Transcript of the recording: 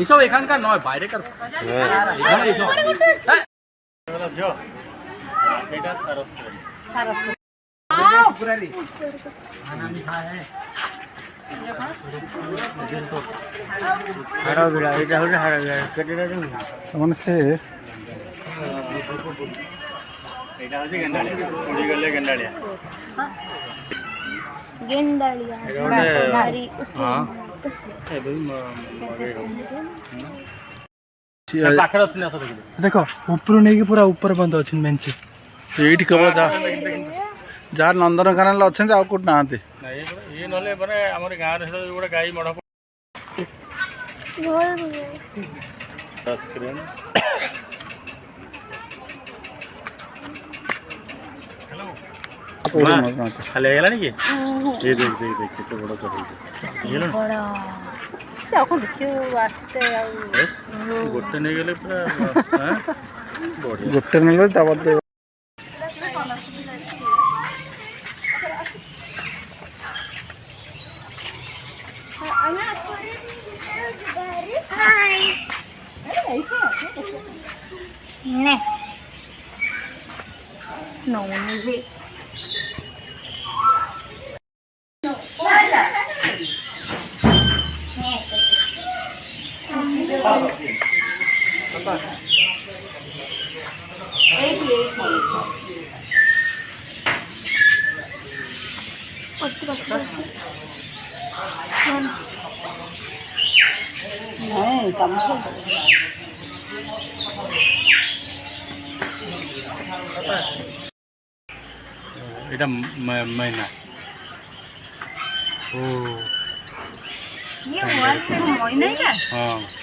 এইসব এখানকার নয়, বাইরেকার। देख ऊपर नहीं पूरा ऊपर बंद अच्छे मेंचे ये केवल जहाँ नंदनकानन अच्छे आउ कौट ना ये नले माने हमर गांव रे गोटे गाई मड़ खाली गलानी कि ये देख देख देख केते बड़ चढ़ई गोटे नहीं गले पूरा गोटे नहीं गले এটা मैना ये मोबाइल से मोबाइल नहीं क्या? हाँ